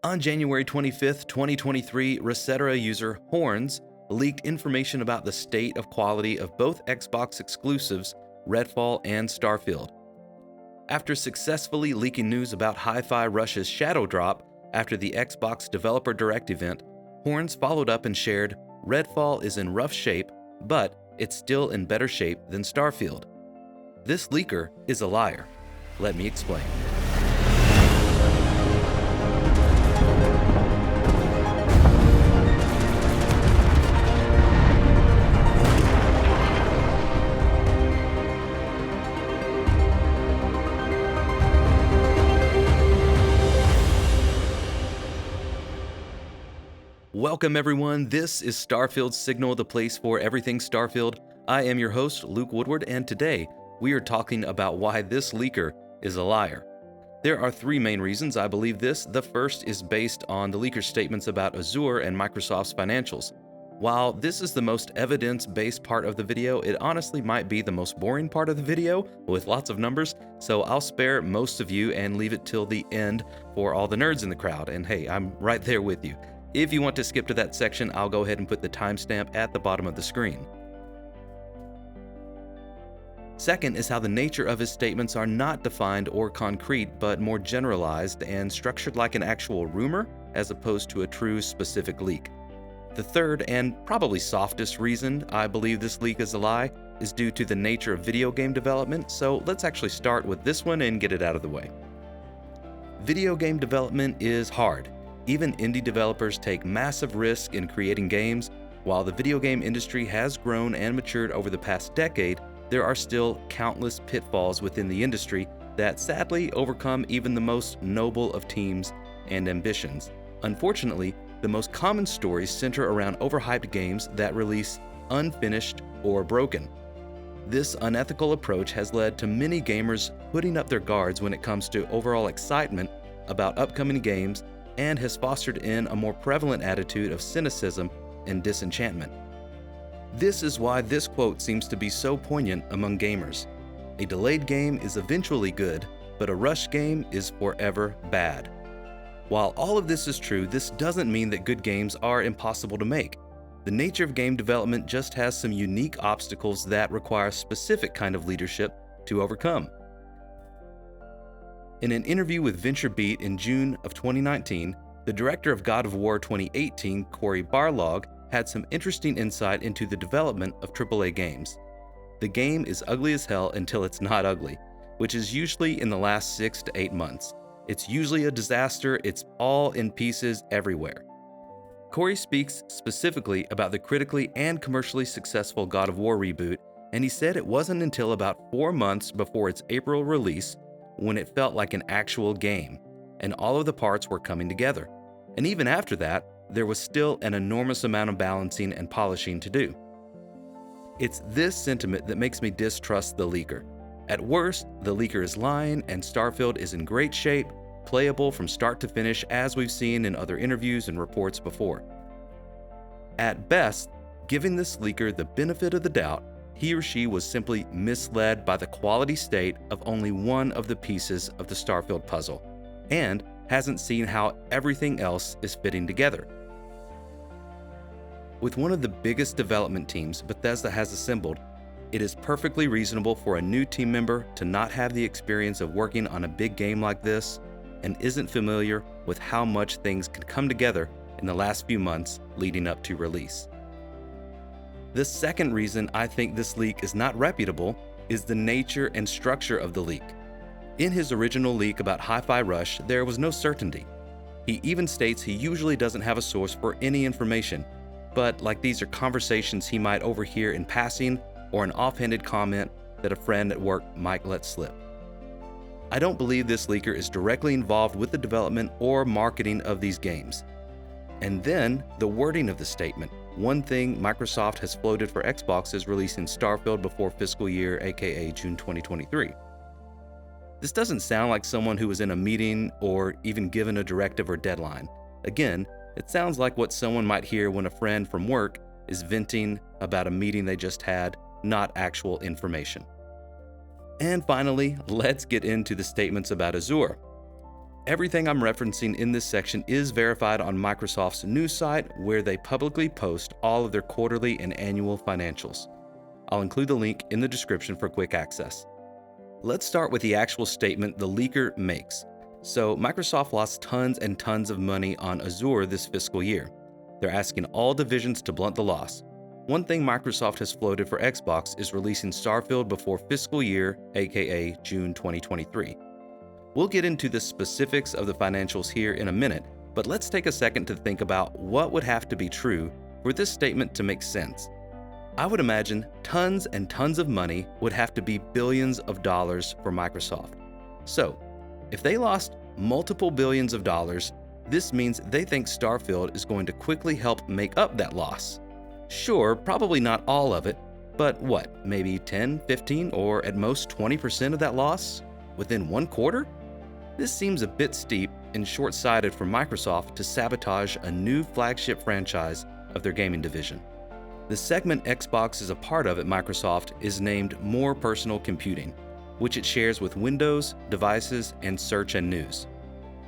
On January 25th, 2023, Resetera user Horns leaked information about the state of quality of both Xbox exclusives, Redfall and Starfield. After successfully leaking news about Hi-Fi Rush's Shadow Drop after the Xbox Developer Direct event, Horns followed up and shared, "Redfall is in rough shape, but it's still in better shape than Starfield." This leaker is a liar. Let me explain. Welcome everyone, this is Starfield Signal, the place for everything Starfield. I am your host, Luke Woodward, and today we are talking about why this leaker is a liar. There are three main reasons I believe this. The first is based on the leaker's statements about Azure and Microsoft's financials. While this is the most evidence-based part of the video, it honestly might be the most boring part of the video with lots of numbers, so I'll spare most of you and leave it till the end for all the nerds in the crowd, and hey, I'm right there with you. If you want to skip to that section, I'll go ahead and put the timestamp at the bottom of the screen. Second is how the nature of his statements are not defined or concrete, but more generalized and structured like an actual rumor as opposed to a true specific leak. The third, and probably softest reason I believe this leak is a lie, is due to the nature of video game development, so let's actually start with this one and get it out of the way. Video game development is hard. Even indie developers take massive risks in creating games. While the video game industry has grown and matured over the past decade, there are still countless pitfalls within the industry that sadly overcome even the most noble of teams and ambitions. Unfortunately, the most common stories center around overhyped games that release unfinished or broken. This unethical approach has led to many gamers putting up their guards when it comes to overall excitement about upcoming games and has fostered in a more prevalent attitude of cynicism and disenchantment. This is why this quote seems to be so poignant among gamers. A delayed game is eventually good, but a rushed game is forever bad. While all of this is true, this doesn't mean that good games are impossible to make. The nature of game development just has some unique obstacles that require a specific kind of leadership to overcome. In an interview with VentureBeat in June of 2019, the director of God of War 2018, Cory Barlog, had some interesting insight into the development of AAA games. The game is ugly as hell until it's not ugly, which is usually in the last 6 to 8 months. It's usually a disaster, it's all in pieces everywhere. Cory speaks specifically about the critically and commercially successful God of War reboot, and he said it wasn't until about 4 months before its April release when it felt like an actual game, and all of the parts were coming together. And even after that, there was still an enormous amount of balancing and polishing to do. It's this sentiment that makes me distrust the leaker. At worst, the leaker is lying and Starfield is in great shape, playable from start to finish as we've seen in other interviews and reports before. At best, giving this leaker the benefit of the doubt, he or she was simply misled by the quality state of only one of the pieces of the Starfield puzzle, and hasn't seen how everything else is fitting together. With one of the biggest development teams Bethesda has assembled, it is perfectly reasonable for a new team member to not have the experience of working on a big game like this and isn't familiar with how much things can come together in the last few months leading up to release. The second reason I think this leak is not reputable is the nature and structure of the leak. In his original leak about Hi-Fi Rush, there was no certainty. He even states he usually doesn't have a source for any information, but like these are conversations he might overhear in passing or an offhanded comment that a friend at work might let slip. I don't believe this leaker is directly involved with the development or marketing of these games. And then the wording of the statement. One thing Microsoft has floated for Xbox is releasing Starfield before fiscal year, aka June 2023. This doesn't sound like someone who was in a meeting or even given a directive or deadline. Again, it sounds like what someone might hear when a friend from work is venting about a meeting they just had, not actual information. And finally, let's get into the statements about Azure. Everything I'm referencing in this section is verified on Microsoft's news site, where they publicly post all of their quarterly and annual financials. I'll include the link in the description for quick access. Let's start with the actual statement the leaker makes. So Microsoft lost tons and tons of money on Azure this fiscal year. They're asking all divisions to blunt the loss. One thing Microsoft has floated for Xbox is releasing Starfield before fiscal year, aka June 2023. We'll get into the specifics of the financials here in a minute, but let's take a second to think about what would have to be true for this statement to make sense. I would imagine tons and tons of money would have to be billions of dollars for Microsoft. So, if they lost multiple billions of dollars, this means they think Starfield is going to quickly help make up that loss. Sure, probably not all of it, but what, maybe 10, 15, or at most 20% of that loss within one quarter? This seems a bit steep and short-sighted for Microsoft to sabotage a new flagship franchise of their gaming division. The segment Xbox is a part of at Microsoft is named More Personal Computing, which it shares with Windows, devices, and search and news.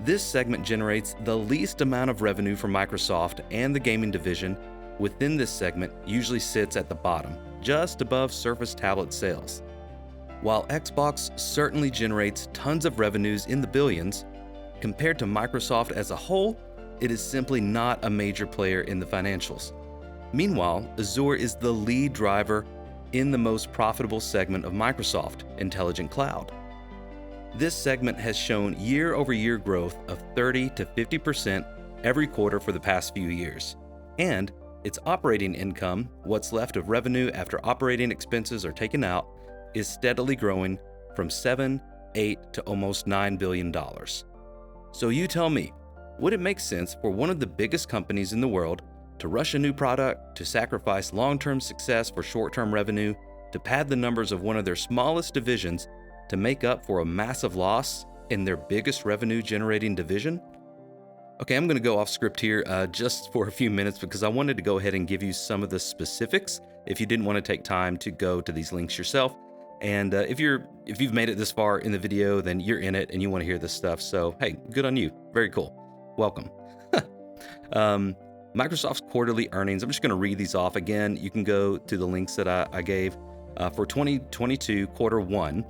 This segment generates the least amount of revenue for Microsoft, and the gaming division within this segment usually sits at the bottom, just above Surface tablet sales. While Xbox certainly generates tons of revenues in the billions, compared to Microsoft as a whole, it is simply not a major player in the financials. Meanwhile, Azure is the lead driver in the most profitable segment of Microsoft, Intelligent Cloud. This segment has shown year-over-year growth of 30 to 50% every quarter for the past few years. And its operating income, what's left of revenue after operating expenses are taken out, is steadily growing from $7, $8 to almost $9 billion. So you tell me, would it make sense for one of the biggest companies in the world to rush a new product, to sacrifice long-term success for short-term revenue, to pad the numbers of one of their smallest divisions to make up for a massive loss in their biggest revenue-generating division? Okay, I'm going to go off script here just for a few minutes because I wanted to go ahead and give you some of the specifics if you didn't want to take time to go to these links yourself. And if you've made it this far in the video, then you're in it and you want to hear this stuff. So hey, good on you. Very cool. Welcome. Microsoft's quarterly earnings, I'm just going to read these off again. You can go to the links that I gave for 2022 quarter one.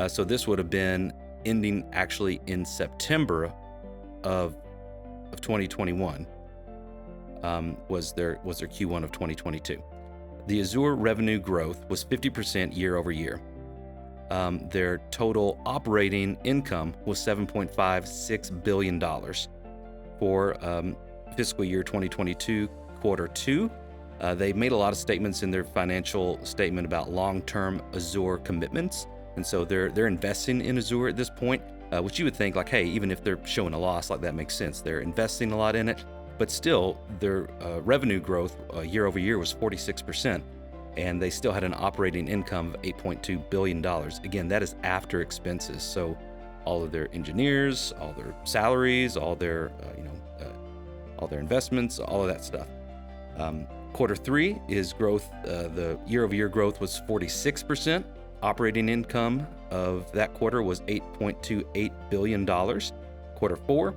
So this would have been ending actually in September of 2021 was their Q1 of 2022. The Azure revenue growth was 50% year over year. Their total operating income was $7.56 billion for fiscal year 2022 quarter two. They made a lot of statements in their financial statement about long-term Azure commitments, and so they're investing in Azure at this point, which you would think like, hey, even if they're showing a loss, like that makes sense. They're investing a lot in it, but still their revenue growth year over year was 46%, and they still had an operating income of $8.2 billion. Again, that is after expenses. So all of their engineers, all their salaries, all their all their investments, all of that stuff. Quarter three is growth. The year-over-year growth was 46%. Operating income of that quarter was $8.28 billion. Quarter four,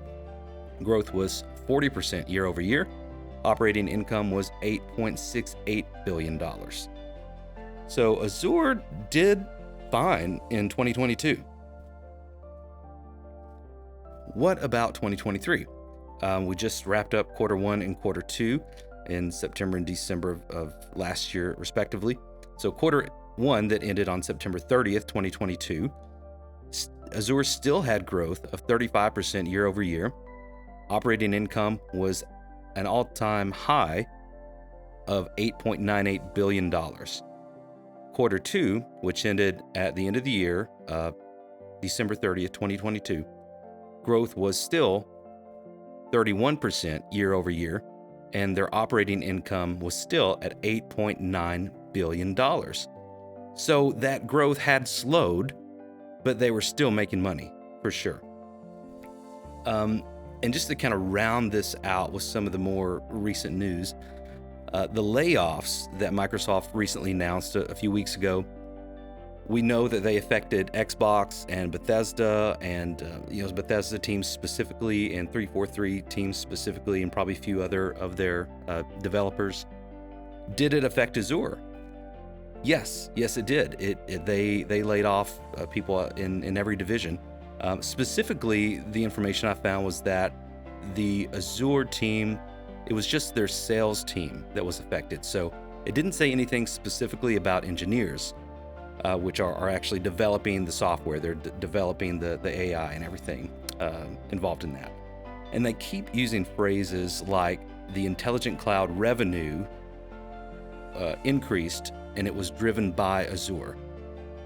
growth was 40% year-over-year. Operating income was $8.68 billion. So Azure did fine in 2022. What about 2023? We just wrapped up quarter one and quarter two in September and December of last year, respectively. So quarter one that ended on September 30th, 2022, Azure still had growth of 35% year over year. Operating income was an all-time high of $8.98 billion. Quarter two, which ended at the end of the year, December 30th, 2022, growth was still 31% year over year, and their operating income was still at $8.9 billion. So that growth had slowed, but they were still making money, for sure. And just to kind of round this out with some of the more recent news, the layoffs that Microsoft recently announced a few weeks ago, We know that they affected Xbox and Bethesda and Bethesda teams specifically, and 343 teams specifically, and probably a few other of their developers. Did it affect Azure? Yes, it did. They laid off people in every division. Specifically, the information I found was that the Azure team, it was just their sales team that was affected. So it didn't say anything specifically about engineers, which are actually developing the software. They're developing the AI and everything involved in that. And they keep using phrases like the intelligent cloud revenue increased, and it was driven by Azure.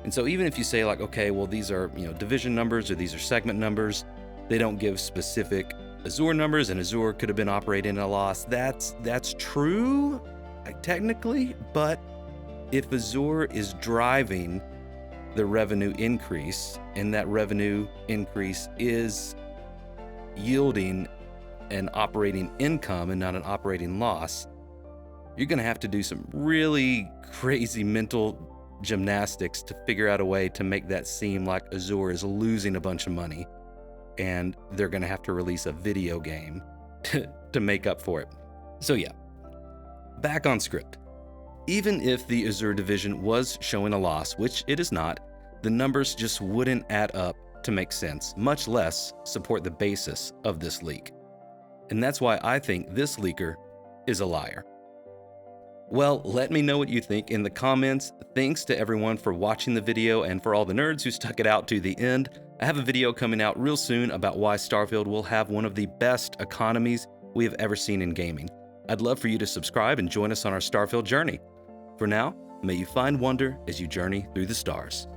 And so even if you say like, okay, well, these are division numbers or these are segment numbers, they don't give specific Azure numbers, and Azure could have been operating at a loss. That's true, technically, but if Azure is driving the revenue increase, and that revenue increase is yielding an operating income and not an operating loss, you're going to have to do some really crazy mental gymnastics to figure out a way to make that seem like Azure is losing a bunch of money and they're going to have to release a video game to make up for it. So yeah, back on script. Even if the Azure division was showing a loss, which it is not, the numbers just wouldn't add up to make sense, much less support the basis of this leak. And that's why I think this leaker is a liar. Well, let me know what you think in the comments. Thanks to everyone for watching the video and for all the nerds who stuck it out to the end. I have a video coming out real soon about why Starfield will have one of the best economies we have ever seen in gaming. I'd love for you to subscribe and join us on our Starfield journey. For now, may you find wonder as you journey through the stars.